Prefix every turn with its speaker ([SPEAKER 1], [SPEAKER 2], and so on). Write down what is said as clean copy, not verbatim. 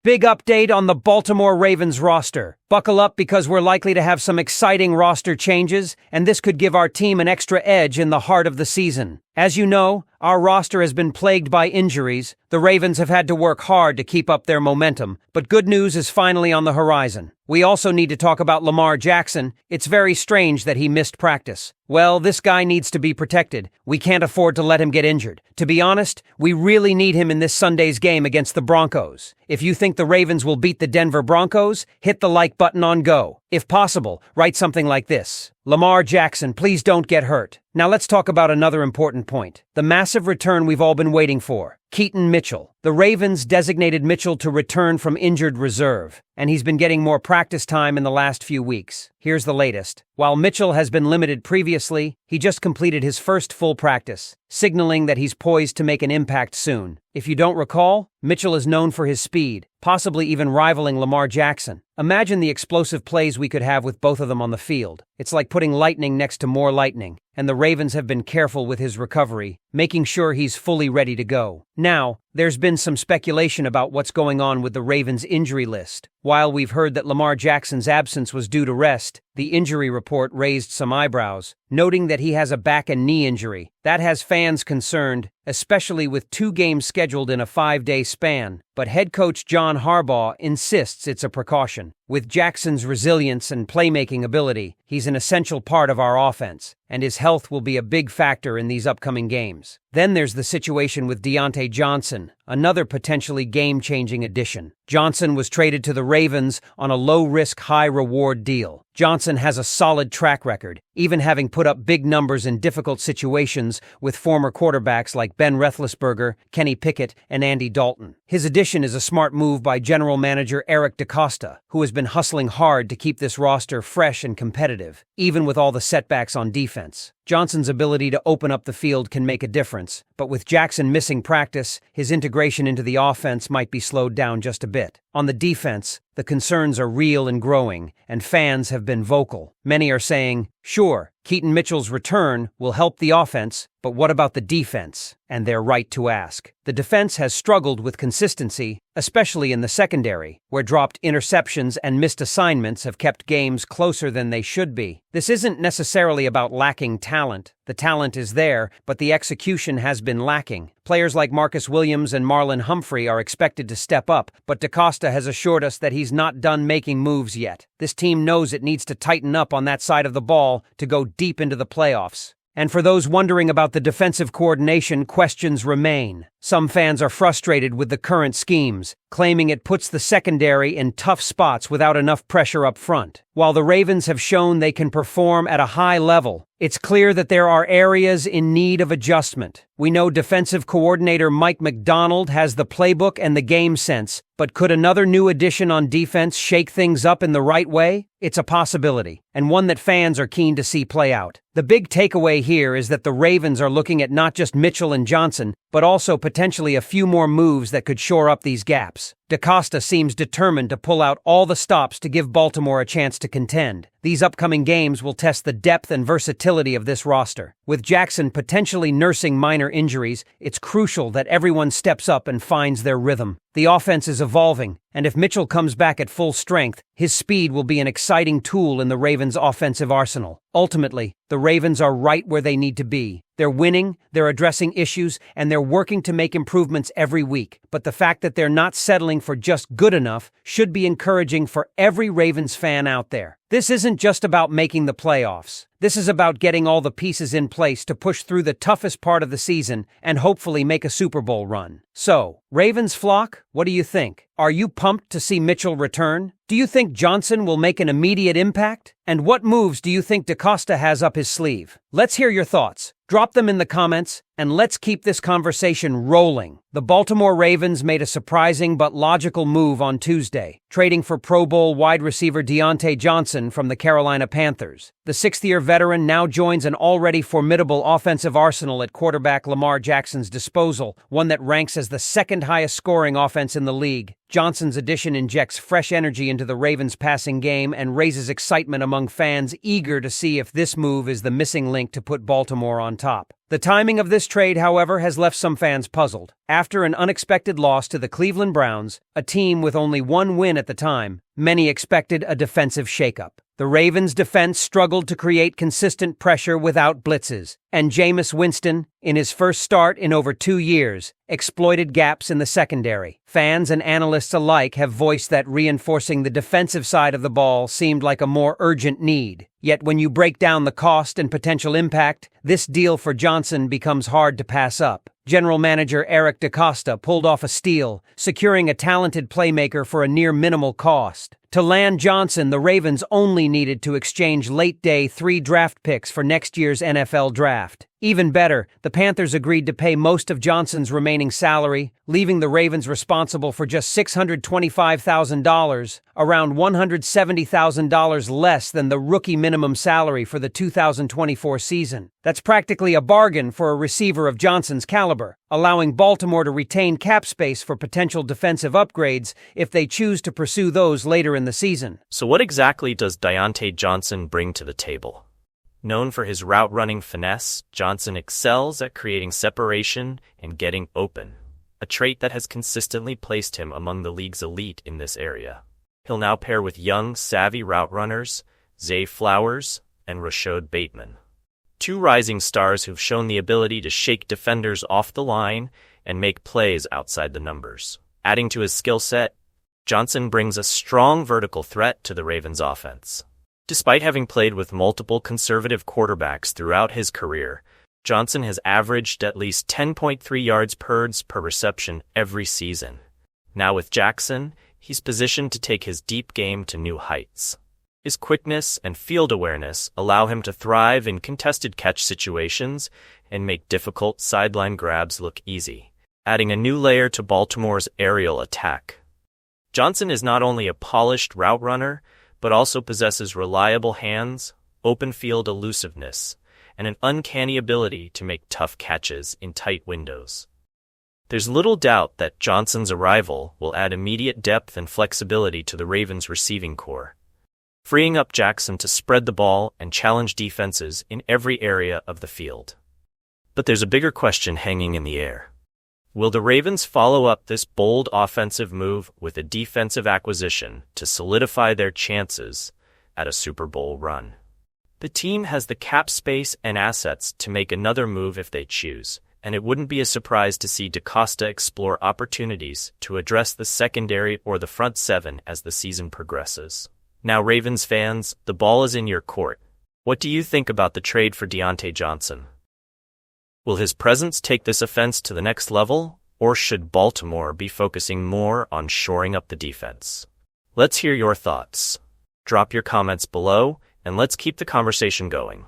[SPEAKER 1] Big update on the Baltimore Ravens roster. Buckle up because we're likely to have some exciting roster changes, and this could give our team an extra edge in the heart of the season. As you know, our roster has been plagued by injuries. The Ravens have had to work hard to keep up their momentum, but good news is finally on the horizon. We also need to talk about Lamar Jackson. It's very strange that he missed practice. Well, this guy needs to be protected. We can't afford to let him get injured. To be honest, we really need him in this Sunday's game against the Broncos. If you think the Ravens will beat the Denver Broncos, hit the like button on go. If possible, write something like this: Lamar Jackson, please don't get hurt. Now let's talk about another important point. The massive return we've all been waiting for. Keaton Mitchell. The Ravens designated Mitchell to return from injured reserve, and he's been getting more practice time in the last few weeks. Here's the latest. While Mitchell has been limited previously, he just completed his first full practice, signaling that he's poised to make an impact soon. If you don't recall, Mitchell is known for his speed, possibly even rivaling Lamar Jackson. Imagine the explosive plays we could have with both of them on the field. It's like putting lightning next to more lightning, and the Ravens have been careful with his recovery, making sure he's fully ready to go. Now, there's been some speculation about what's going on with the Ravens' injury list. While we've heard that Lamar Jackson's absence was due to rest, the injury report raised some eyebrows, noting that he has a back and knee injury. That has fans concerned, especially with 2 games scheduled in a 5-day span. But head coach John Harbaugh insists it's a precaution. With Jackson's resilience and playmaking ability, he's an essential part of our offense, and his health will be a big factor in these upcoming games. Then there's the situation with Diontae Johnson, another potentially game-changing addition. Johnson was traded to the Ravens on a low-risk, high-reward deal. Johnson has a solid track record, even having put up big numbers in difficult situations with former quarterbacks like Ben Roethlisberger, Kenny Pickett, and Andy Dalton. His addition is a smart move by general manager Eric DeCosta, who has been hustling hard to keep this roster fresh and competitive, even with all the setbacks on defense. Johnson's ability to open up the field can make a difference, but with Jackson missing practice, his integration into the offense might be slowed down just a bit. On the defense, the concerns are real and growing, and fans have been vocal. Many are saying, sure, Keaton Mitchell's return will help the offense, but what about the defense? And they're right to ask. The defense has struggled with consistency, especially in the secondary, where dropped interceptions and missed assignments have kept games closer than they should be. This isn't necessarily about lacking talent. The talent is there, but the execution has been lacking. Players like Marcus Williams and Marlon Humphrey are expected to step up, but DeCosta has assured us that he's not done making moves yet. This team knows it needs to tighten up on that side of the ball to go deep into the playoffs. And for those wondering about the defensive coordination, questions remain. Some fans are frustrated with the current schemes, claiming it puts the secondary in tough spots without enough pressure up front. While the Ravens have shown they can perform at a high level, it's clear that there are areas in need of adjustment. We know defensive coordinator Mike Macdonald has the playbook and the game sense, but could another new addition on defense shake things up in the right way? It's a possibility, and one that fans are keen to see play out. The big takeaway here is that the Ravens are looking at not just Mitchell and Johnson, but also potentially a few more moves that could shore up these gaps. DeCosta seems determined to pull out all the stops to give Baltimore a chance to contend. These upcoming games will test the depth and versatility of this roster. With Jackson potentially nursing minor injuries, it's crucial that everyone steps up and finds their rhythm. The offense is evolving, and if Mitchell comes back at full strength, his speed will be an exciting tool in the Ravens' offensive arsenal. Ultimately, the Ravens are right where they need to be. They're winning, they're addressing issues, and they're working to make improvements every week. But the fact that they're not settling for just good enough should be encouraging for every Ravens fan out there. This isn't just about making the playoffs. This is about getting all the pieces in place to push through the toughest part of the season and hopefully make a Super Bowl run. So, Ravens flock, what do you think? Are you pumped to see Mitchell return? Do you think Johnson will make an immediate impact? And what moves do you think DeCosta has up his sleeve? Let's hear your thoughts. Drop them in the comments, and let's keep this conversation rolling. The Baltimore Ravens made a surprising but logical move on Tuesday, trading for Pro Bowl wide receiver Diontae Johnson from the Carolina Panthers. The 6th-year veteran now joins an already formidable offensive arsenal at quarterback Lamar Jackson's disposal, one that ranks as the 2nd highest scoring offense in the league. Johnson's addition injects fresh energy into the Ravens' passing game and raises excitement among fans eager to see if this move is the missing link to put Baltimore on top. The timing of this trade, however, has left some fans puzzled. After an unexpected loss to the Cleveland Browns, a team with only one win at the time, many expected a defensive shakeup. The Ravens' defense struggled to create consistent pressure without blitzes, and Jameis Winston, in his first start in over 2 years, exploited gaps in the secondary. Fans and analysts alike have voiced that reinforcing the defensive side of the ball seemed like a more urgent need. Yet when you break down the cost and potential impact, this deal for Johnson becomes hard to pass up. General Manager Eric DeCosta pulled off a steal, securing a talented playmaker for a near minimal cost. To land Johnson, the Ravens only needed to exchange late-day 3 draft picks for next year's NFL draft. Even better, the Panthers agreed to pay most of Johnson's remaining salary, leaving the Ravens responsible for just $625,000, around $170,000 less than the rookie minimum salary for the 2024 season. That's practically a bargain for a receiver of Johnson's caliber, allowing Baltimore to retain cap space for potential defensive upgrades if they choose to pursue those later in the season.
[SPEAKER 2] So what exactly does Diontae Johnson bring to the table? Known for his route-running finesse, Johnson excels at creating separation and getting open, a trait that has consistently placed him among the league's elite in this area. He'll now pair with young, savvy route runners, Zay Flowers and Rashad Bateman, 2 rising stars who've shown the ability to shake defenders off the line and make plays outside the numbers. Adding to his skill set, Johnson brings a strong vertical threat to the Ravens' offense. Despite having played with multiple conservative quarterbacks throughout his career, Johnson has averaged at least 10.3 yards per reception every season. Now with Jackson, he's positioned to take his deep game to new heights. His quickness and field awareness allow him to thrive in contested catch situations and make difficult sideline grabs look easy, adding a new layer to Baltimore's aerial attack. Johnson is not only a polished route runner, but also possesses reliable hands, open field elusiveness, and an uncanny ability to make tough catches in tight windows. There's little doubt that Johnson's arrival will add immediate depth and flexibility to the Ravens' receiving corps, freeing up Jackson to spread the ball and challenge defenses in every area of the field. But there's a bigger question hanging in the air. Will the Ravens follow up this bold offensive move with a defensive acquisition to solidify their chances at a Super Bowl run? The team has the cap space and assets to make another move if they choose, and it wouldn't be a surprise to see DeCosta explore opportunities to address the secondary or the front 7 as the season progresses. Now, Ravens fans, the ball is in your court. What do you think about the trade for Diontae Johnson? Will his presence take this offense to the next level, or should Baltimore be focusing more on shoring up the defense? Let's hear your thoughts. Drop your comments below, and let's keep the conversation going.